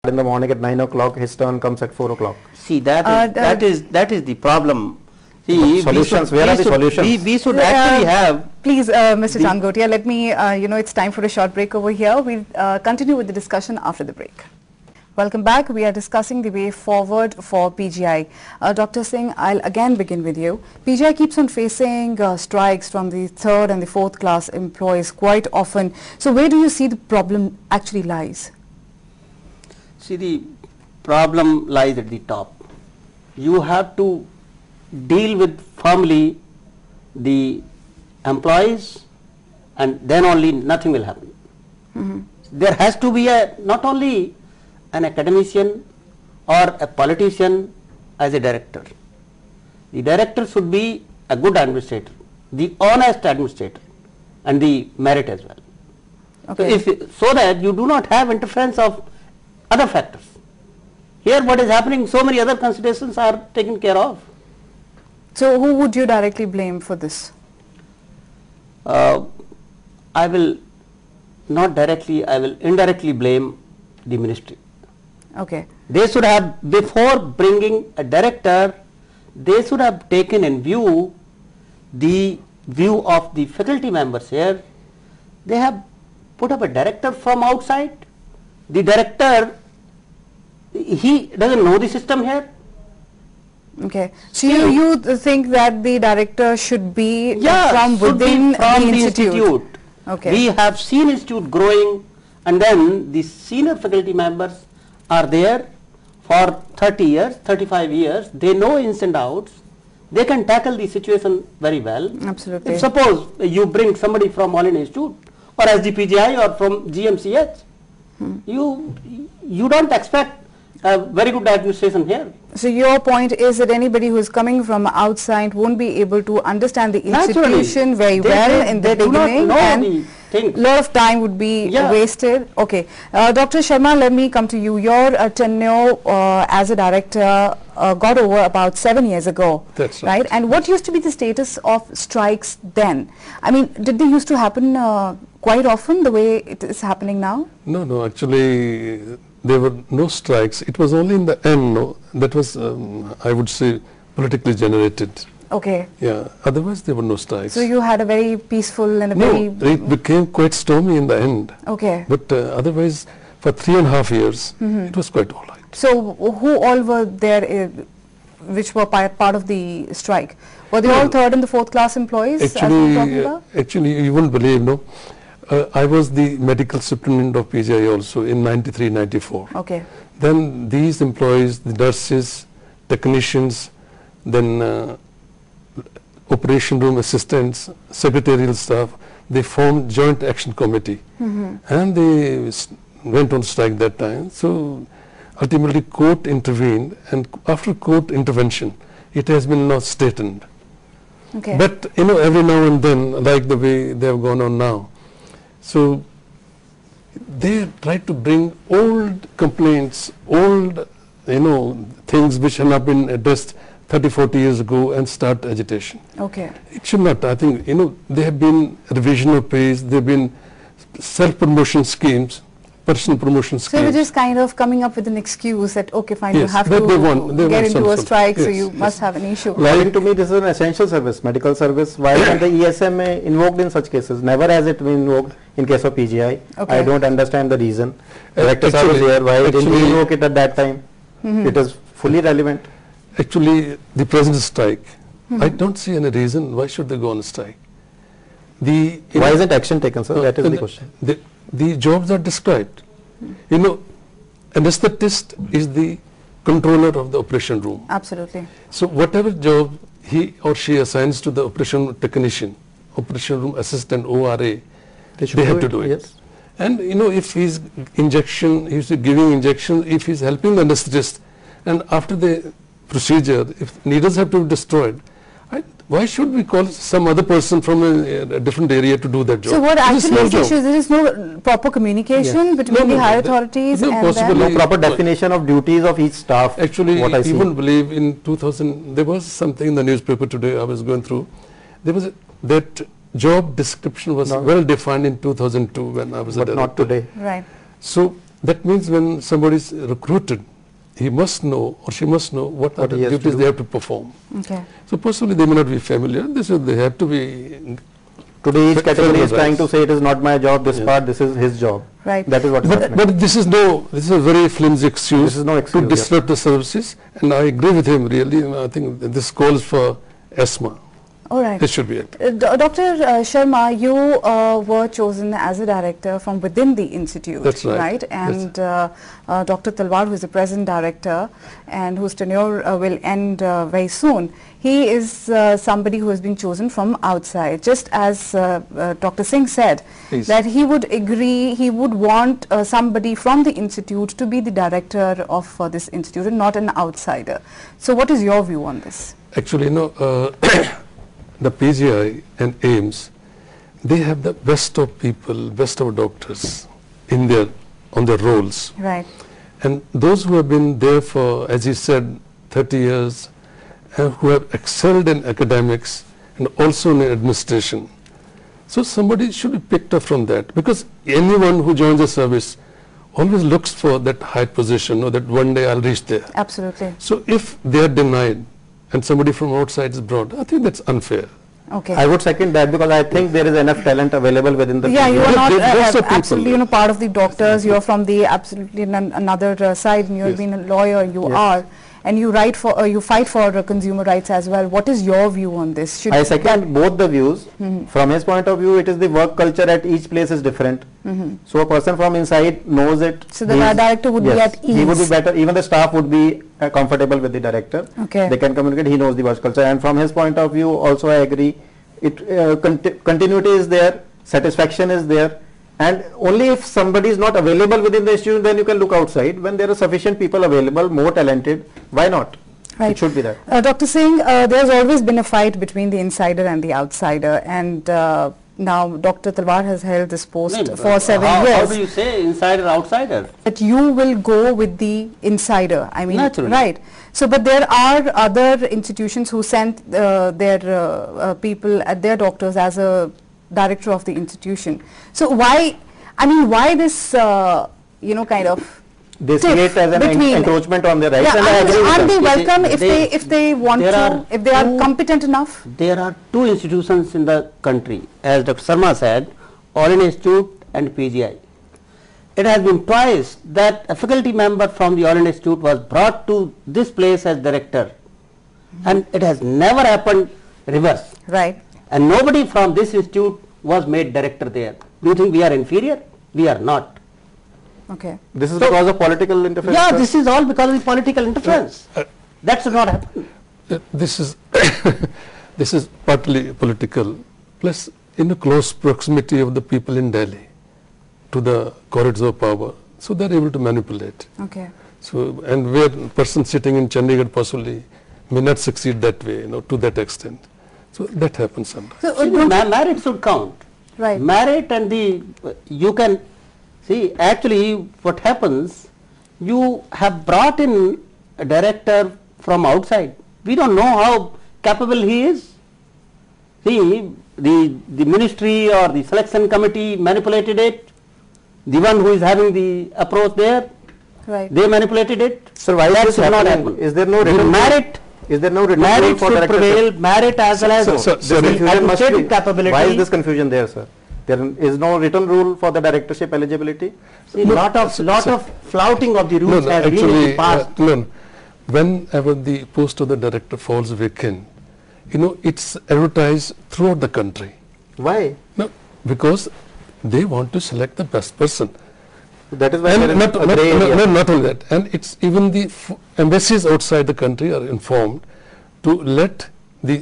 in the morning at 9 o'clock, his turn comes at 4 o'clock. See, that is the problem. See, solutions, where are the solutions? We should actually have... Please, Mr. Changotia, let me, it's time for a short break over here. We'll continue with the discussion after the break. Welcome back. We are discussing the way forward for PGI. Dr. Singh, I'll again begin with you. PGI keeps on facing strikes from the third and the fourth class employees quite often. So where do you see the problem actually lies? See, the problem lies at the top. You have to deal with firmly the employees, and then only nothing will happen. There has to be not only an academician or a politician as a director. The director should be a good administrator, the honest administrator, and the merit as well. Okay. So that you do not have interference of other factors. Here what is happening, so many other considerations are taken care of. So who would you directly blame for this? I will not directly, I will indirectly blame the ministry. Okay. They should have, before bringing a director, they should have taken in view the view of the faculty members here. They have put up a director from outside. The director, he doesn't know the system here. Okay. So you think that the director should be from within the institute? Okay. We have seen institute growing, and then the senior faculty members are there for 30 years, 35 years. They know ins and outs. They can tackle the situation very well. Absolutely. If suppose you bring somebody from All India Institute or SDPGI or from GMCH, you don't expect a very good administration here. So your point is that anybody who is coming from outside won't be able to understand the institution very well in the beginning, and a lot of time would be wasted. Okay, Dr. Sharma, let me come to you. Your tenure as a director got over about 7 years ago. That's right. And what used to be the status of strikes then? I mean, did they used to happen quite often the way it is happening now? No, actually there were no strikes. It was only in the end, that was, I would say, politically generated. Okay. Yeah, otherwise there were no strikes. So you had a very peaceful and it became quite stormy in the end. Okay. But otherwise, for 3.5 years, it was quite all right. So who all were there which were part of the strike? Were they all third and the fourth class employees? Actually, you wouldn't believe, I was the medical superintendent of PGI also in 93-94. Okay. Then these employees, the nurses, technicians, then operation room assistants, secretarial staff, they formed joint action committee, and they went on strike that time. So ultimately court intervened, and after court intervention, it has been now straightened. Okay. But every now and then, like the way they have gone on now, so they try to bring old complaints, old things which have not been addressed 30-40 years ago, and start agitation. Okay. It should not. I think there have been revision of pays, there have been self-promotion schemes, personal promotion schemes. So they're just kind of coming up with an excuse that, okay, fine, yes, you have to get into a strike, yes, so you must have an issue. According to me, this is an essential service, medical service. Why isn't the ESMA invoked in such cases? Never has it been invoked in case of PGI. Okay. I don't understand the reason. Director sir was here. Why didn't we invoke it at that time? It is fully relevant. Actually, the present strike, I don't see any reason why should they go on strike. Why isn't action taken, sir? That is the question. The jobs are described. Anesthetist is the controller of the operation room. Absolutely. So whatever job he or she assigns to the operation technician, operation room assistant, ORA, they have to do it. Yes. And if he's giving injection, if he's helping the anesthetist, and after the procedure, if needles have to be destroyed, why should we call some other person from a different area to do that job? So what actually is the issue? There is no proper communication between the higher authorities and no proper definition of duties of each staff. Actually, you wouldn't believe in 2000, there was something in the newspaper today I was going through. There was that job description was well defined in 2002 when I was a director. But not today. Right. So That means when somebody is recruited, he must know or she must know what are the he has to duties do. they have to perform. Okay. So possibly they may not be familiar. They have to be. Today each category is familiarized. trying to say it is not my job, this Yeah. part, this is his job. Right. That is what is happening. But this is a very flimsy excuse This is no excuse, to yeah. disrupt the services, and I agree with him really. I think this calls for ESMA. All right. This should be it. Dr. Sharma, you were chosen as a director from within the institute. That's right. And Dr. Talwar, who is the present director and whose tenure will end very soon, he is somebody who has been chosen from outside. Just as Dr. Singh said, Please. that he would agree, he would want somebody from the institute to be the director of this institute and not an outsider. So what is your view on this? Actually, the PGI and AIMS, they have the best of people, best of doctors on their roles. Right. And those who have been there for, as you said, 30 years, and who have excelled in academics and also in administration. So somebody should be picked up from that, because anyone who joins the service always looks for that high position, or that one day I'll reach there. Absolutely. So if they are denied and somebody from outside is brought, I think that's unfair. Okay. I would second that, because I think there is enough talent available within the Yeah, you are PGI. not Those are people. absolutely, part of the doctors. You are from the absolutely another side, and you have Yes. been a lawyer. You Yes. are, and you write for, you fight for consumer rights as well. What is your view on this? Should I second both the views. Mm-hmm. From his point of view, it is the work culture at each place is different. So a person from inside knows it. Mm-hmm. So the He is- director would be yes, at He would be ease. better. Even the staff would be comfortable with the director. Okay. They can communicate. He knows the work culture. And from his point of view, also I agree. It continuity is there, satisfaction is there. And only if somebody is not available within the institution, then you can look outside. When there are sufficient people available, more talented, why not? Right. It should be that. Dr. Singh, there's always been a fight between the insider and the outsider, and now Dr. Talwar has held this post for 7 years. How do you say insider, outsider? That you will go with the insider. I mean, Naturally. right. So, but there are other institutions who send their people, their doctors as a director of the institution. So why, I mean, why this, kind of They see tiff it as an between- encroachment on their rights, Yeah, and I agree with aren't they them. welcome They- if they want there to, are if they are two- competent enough? There are two institutions in the country, as Dr. Sharma said, All India Institute and PGI. It has been twice that a faculty member from the All India Institute was brought to this place as director, and it has never happened reverse. Right. And nobody from this institute was made director there. Do you think we are inferior? We are not. Okay. This is So- because of political interference. Yeah, sir? this is all because of the political interference. That should not happen. This is this is partly political, plus in the close proximity of the people in Delhi to the corridors of power, so they are able to manipulate. Okay. So, and where person sitting in Chandigarh possibly may not succeed that way, to that extent. So that happens sometimes. So, See, the merit should count. right. Merit and you can see, actually what happens, you have brought in a director from outside. We don't know how capable he is. See, the ministry or the selection committee manipulated it. The one who is having the approach there, Right. they manipulated it. Sir, why is That this should not happening? happen. Is there no The written merit? Is there no written rule Merit for should director? prevail. Merit as well as So- This Sorry. confusion must be. administrative capability. Why is this confusion there, sir? There is no written rule for the directorship eligibility. See, lot of flouting of the No, rules no, has been in actually, the past. no. Whenever the post of the director falls vacant, it's advertised throughout the country. Why? No, because they want to select the best person. That is why there And is a gray area. not only that, and it's even the embassies outside the country are informed to let the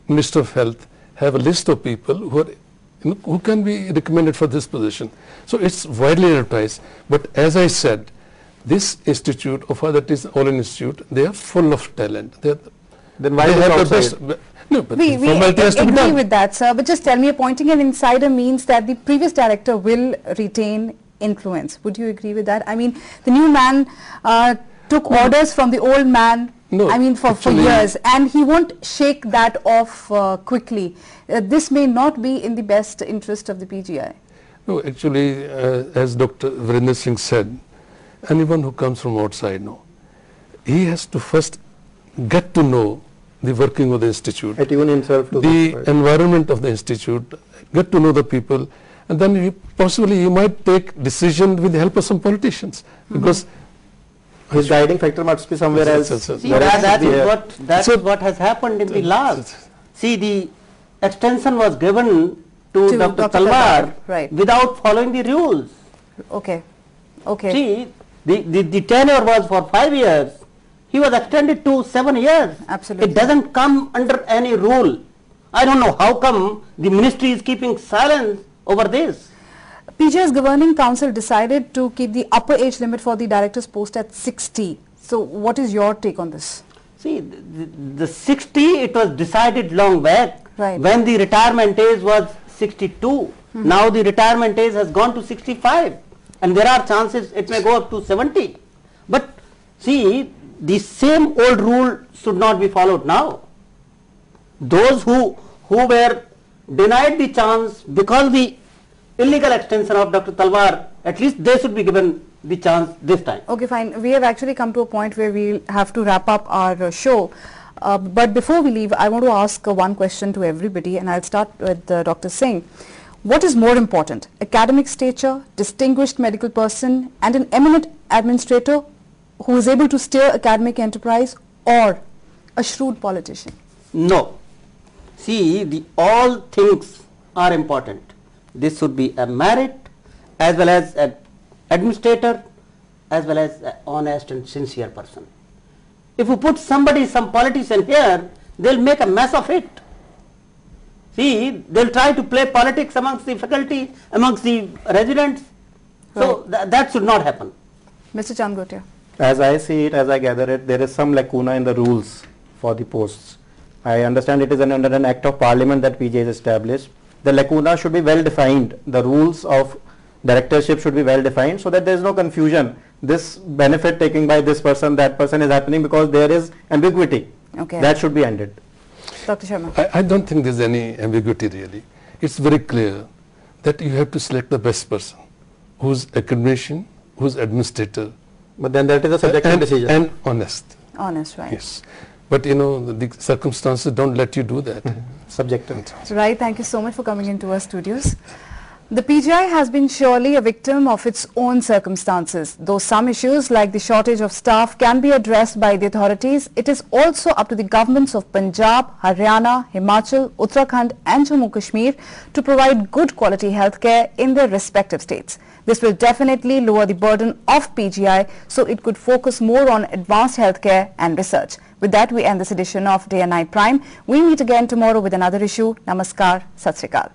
Minister of Health have a list of people who can be recommended for this position. So it's widely advertised. But as I said, this institute, or that is All India Institute, they are full of talent. Then why They is it have the outside? best. No, but We formality has to be agree done. with that, sir, but just tell me, appointing an insider means that the previous director will retain influence. Would you agree with that? I mean, the new man took orders from the old man, No, I mean, for actually- years, and he won't shake that off quickly. This may not be in the best interest of the PGI. No, actually, as Dr. Virendra Singh said, anyone who comes from outside, no, he has to first get to know the working of the institute, Attune himself to the right. environment of the institute, get to know the people, and then possibly he might take decision with the help of some politicians, because His guiding factor must be somewhere else. See, Whereas that is what has happened in the last. See, the extension was given to Dr. Talwar right. without following the rules. Okay. Okay. See, the tenure was for 5 years. He was extended to 7 years. Absolutely. It doesn't come under any rule. I don't know how come the ministry is keeping silence over this. PGI's governing council decided to keep the upper age limit for the director's post at 60. So what is your take on this? See, the 60, it was decided long back, Right. when the retirement age was 62. Now the retirement age has gone to 65, and there are chances it may go up to 70. But see, the same old rule should not be followed now. Those who were denied the chance because the illegal extension of Dr. Talwar, at least they should be given the chance this time. Okay, fine. We have actually come to a point where we'll have to wrap up our show. But before we leave, I want to ask one question to everybody, and I'll start with Dr. Singh. What is more important, academic stature, distinguished medical person, and an eminent administrator who is able to steer academic enterprise, or a shrewd politician? No. See, all things are important. This should be a merit, as well as an administrator, as well as an honest and sincere person. If you put some politician here, they'll make a mess of it. See, they'll try to play politics amongst the faculty, amongst the residents. So that should not happen. Mr. Changotia. As I see it, as I gather it, there is some lacuna in the rules for the posts. I understand it is under an act of parliament that PGI is established. The lacuna should be well defined. The rules of directorship should be well defined so that there is no confusion. This benefit taken by this person, that person is happening because there is ambiguity. Okay. That should be ended. Dr. Sharma. I don't think there's any ambiguity really. It's very clear that you have to select the best person, who's academician, who's administrator. But then that is a subjective decision. And honest. Honest, right. Yes. But you know, the circumstances don't let you do that. Subjective. Right, thank you so much for coming into our studios. The PGI has been surely a victim of its own circumstances. Though some issues like the shortage of staff can be addressed by the authorities, it is also up to the governments of Punjab, Haryana, Himachal, Uttarakhand and Jammu Kashmir to provide good quality healthcare in their respective states. This will definitely lower the burden of PGI so it could focus more on advanced healthcare and research. With that, we end this edition of Day and Night Prime. We meet again tomorrow with another issue. Namaskar, Sat Sri Akal.